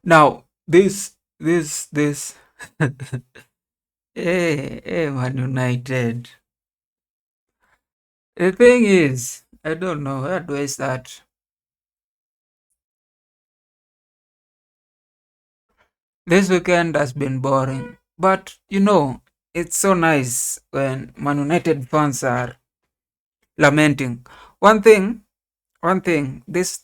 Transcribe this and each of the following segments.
Now, this, hey, Man United. The thing is, I don't know, where do I start? This weekend has been boring, but it's so nice when Man United fans are lamenting. One thing, this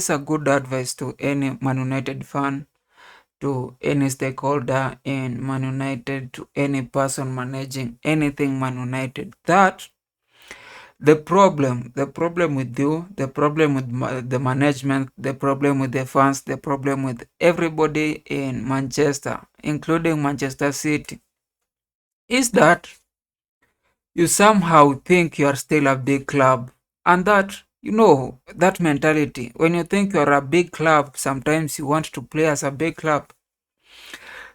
a good advice to any Man United fan, to any stakeholder in Man United, to any person managing anything Man United, that the problem with you, the problem with the management, the problem with the fans, the problem with everybody in Manchester, including Manchester City, is that you somehow think you are still a big club. And that mentality, when you think you are a big club, sometimes you want to play as a big club.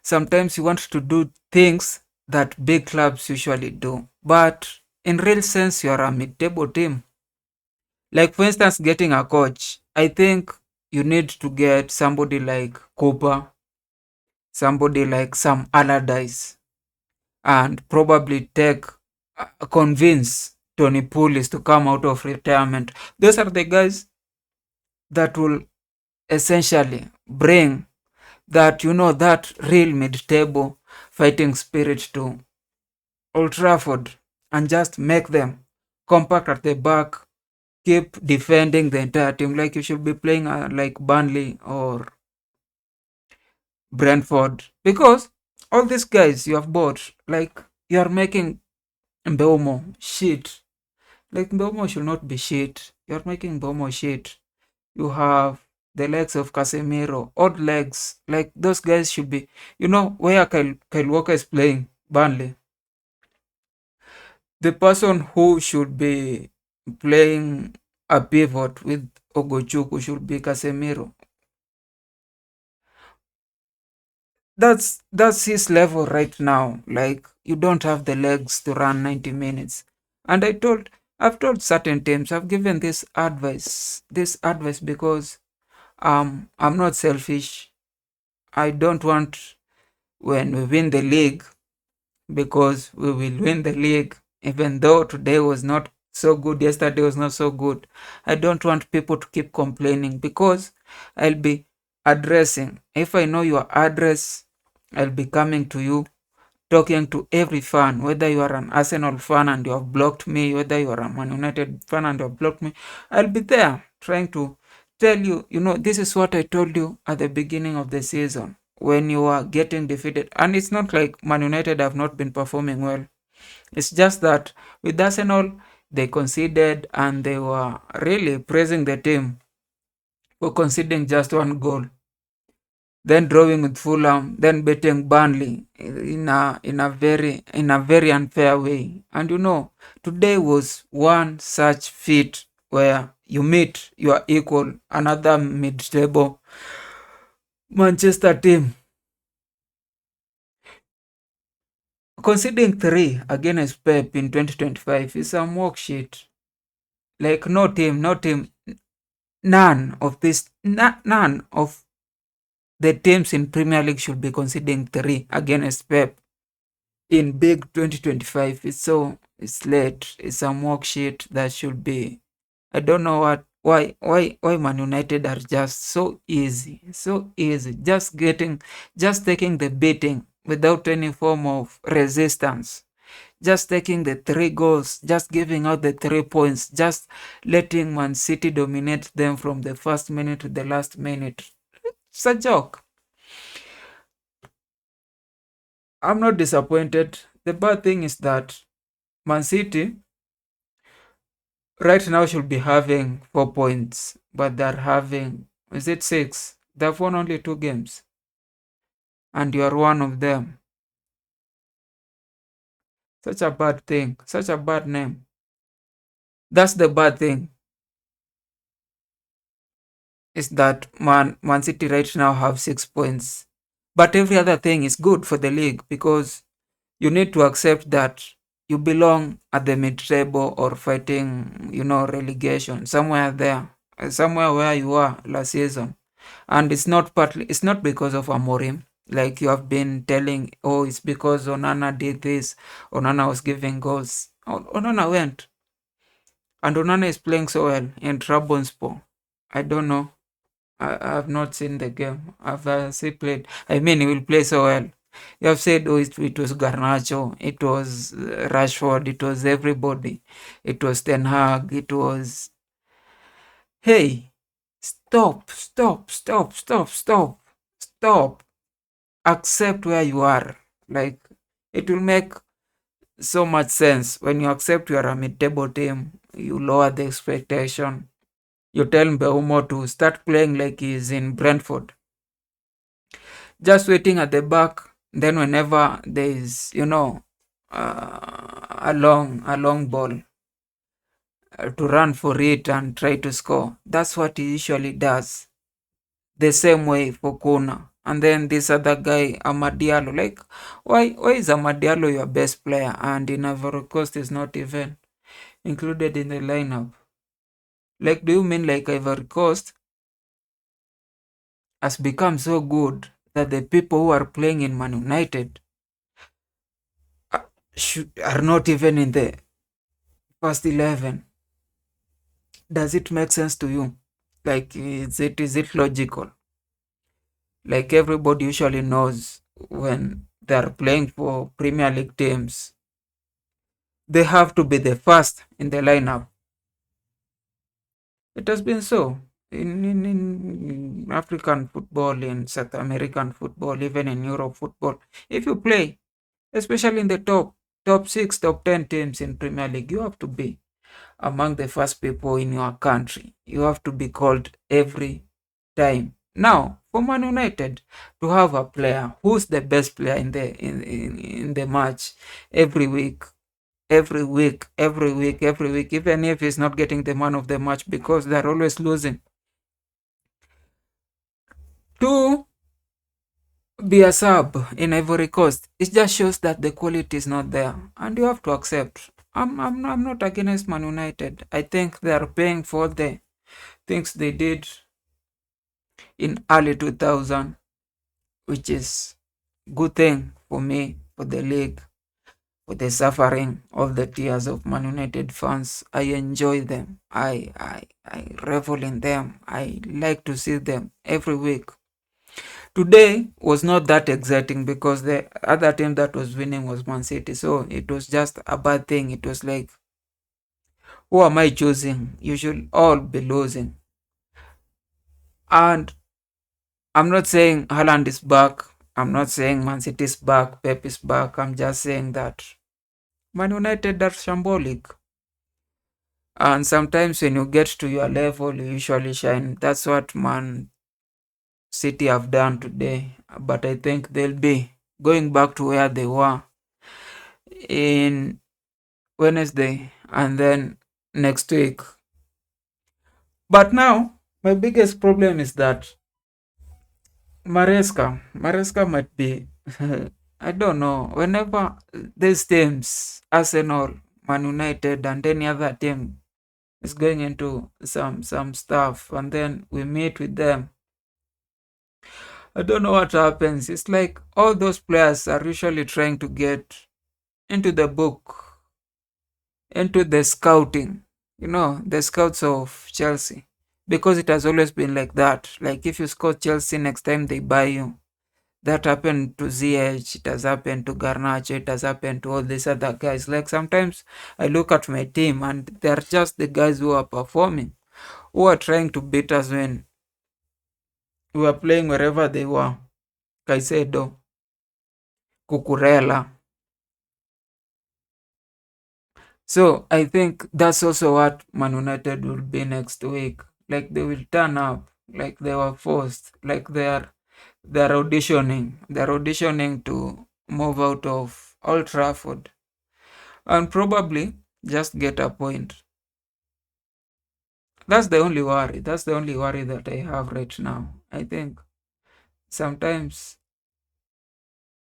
Sometimes you want to do things that big clubs usually do. But in real sense, you are a mid-table team. Like, for instance, getting a coach, I think you need to get somebody like Cooper, somebody like Sam Allardyce, and probably convince Tony Pulis to come out of retirement. Those are the guys that will essentially bring that real mid-table fighting spirit to Old Trafford and just make them compact at the back, keep defending the entire team. Like, you should be playing like Burnley or Brentford, because all these guys you have bought, like, you are making Mbeumo shit. Like, Mbeumo should not be shit. You are making Mbeumo shit. You have the legs of Casemiro, odd legs. Like, those guys should be, where Kyle Walker is playing Burnley. The person who should be playing a pivot with Ogochuku should be Casemiro. That's his level right now. Like, you don't have the legs to run 90 minutes. And I've told certain teams, I've given this advice because I'm not selfish. I don't want, when we win the league, because we will win the league, even though today was not so good, yesterday was not so good. I don't want people to keep complaining, because I'll be addressing. If I know your address, I'll be coming to you, talking to every fan, whether you are an Arsenal fan and you have blocked me, whether you are a Man United fan and you have blocked me. I'll be there trying to tell you, this is what I told you at the beginning of the season when you are getting defeated. And it's not like Man United have not been performing well. It's just that with Arsenal, they conceded and they were really praising the team for conceding just one goal, then drawing with Fulham, then beating Burnley in a very unfair way. And today was one such feat where you meet your equal, another mid-table Manchester team, conceding 3 against Pep in 2025 is some work shit. Like, no team, none of the teams in Premier League should be conceding 3 against Pep in big 2025. It's late. It's some work shit that should be. I don't know why Man United are just so easy, just taking the beating without any form of resistance, just taking the 3 goals, just giving out the 3 points, just letting Man City dominate them from the first minute to the last minute. It's a joke. I'm not disappointed. The bad thing is that Man City right now should be having 4 points, but they're having, is it 6? They've won only 2 games, and you are one of them. Such a bad thing, such a bad name. That's the bad thing, is that Man City right now have 6 points. But every other thing is good for the league, because you need to accept that you belong at the mid-table or fighting, relegation, somewhere there, somewhere where you were last season. And it's not because of Amorim. Like you have been telling, oh, it's because Onana did this, Onana was giving goals. Onana went, and Onana is playing so well in Trabzonspor. I don't know. I have not seen the game. I've see played. I mean, he will play so well. You have said, oh, it was Garnacho, it was Rashford, it was everybody, it was Ten Hag, it was. Hey, stop, stop, stop, stop, stop, stop. Accept where you are. Like, it will make so much sense when you accept you are a mid-table team. You lower the expectation. You tell Mbeumo to start playing like he's in Brentford, just waiting at the back. Then whenever there is, a long ball, to run for it and try to score. That's what he usually does. The same way for Kuna. And then this other guy, Amadialo. Like, why is Amadialo your best player and in Ivory Coast is not even included in the lineup? Like, do you mean like Ivory Coast has become so good that the people who are playing in Man United are not even in the first 11? Does it make sense to you? Like, is it logical? Like everybody usually knows when they're playing for Premier League teams, they have to be the first in the lineup. It has been so in African football, in South American football, even in Europe football. If you play, especially in the top 6, top 10 teams in Premier League, you have to be among the first people in your country. You have to be called every time. Now, for Man United to have a player who's the best player in the match every week, every week, every week, every week, even if he's not getting the man of the match because they're always losing, to be a sub in Ivory Coast, it just shows that the quality is not there, and you have to accept. I'm not against Man United. I think they are paying for the things they did in early 2000, which is good thing for me, for the league, for the suffering of the tears of Man United fans. I enjoy them. I revel in them. I like to see them every week. Today was not that exciting because the other team that was winning was Man City. So it was just a bad thing. It was like, who am I choosing? You should all be losing. And I'm not saying Haaland is back. I'm not saying Man City is back, Pep is back. I'm just saying that Man United are shambolic. And sometimes when you get to your level, you usually shine. That's what Man City have done today. But I think they'll be going back to where they were in Wednesday and then next week. But now, my biggest problem is that Maresca might be, I don't know, whenever these teams, Arsenal, Man United, and any other team is going into some stuff, and then we meet with them, I don't know what happens. It's like all those players are usually trying to get into the book, into the scouting, the scouts of Chelsea. Because it has always been like that. Like if you scout Chelsea, next time they buy you. That happened to ZH, it has happened to Garnacho, it has happened to all these other guys. Like sometimes I look at my team and they're just the guys who are performing, who are trying to beat us when we were playing wherever they were. Caicedo, Cucurella. So I think that's also what Man United will be next week. Like they will turn up, like they were forced, like they're auditioning. They're auditioning to move out of Old Trafford and probably just get a point. That's the only worry. That's the only worry that I have right now. I think sometimes,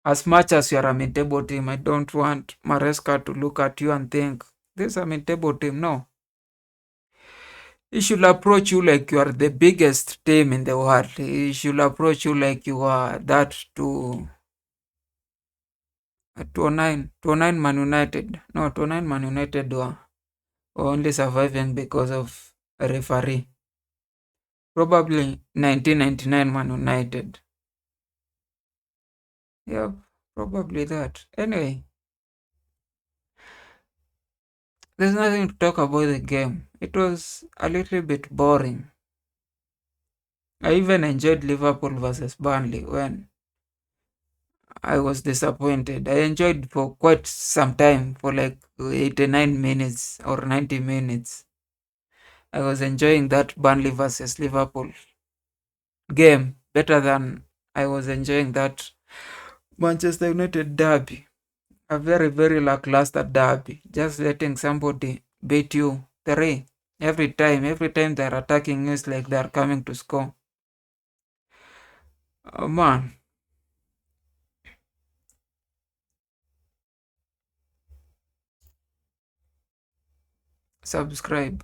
as much as you're a mid-table team, I don't want Maresca to look at you and think, this is a mid-table team. No. He should approach you like you are the biggest team in the world. He should approach you like you are that to 209 Man United. No, 209 Man United were only surviving because of a referee. Probably 1999 Man United. Yep, probably that. Anyway, there's nothing to talk about the game. It was a little bit boring. I even enjoyed Liverpool versus Burnley when I was disappointed. I enjoyed for quite some time, for like 89 minutes or 90 minutes. I was enjoying that Burnley versus Liverpool game better than I was enjoying that Manchester United derby. A very, very lackluster derby. Just letting somebody beat you three every time they're attacking you, it's like they're coming to score. Oh man, subscribe.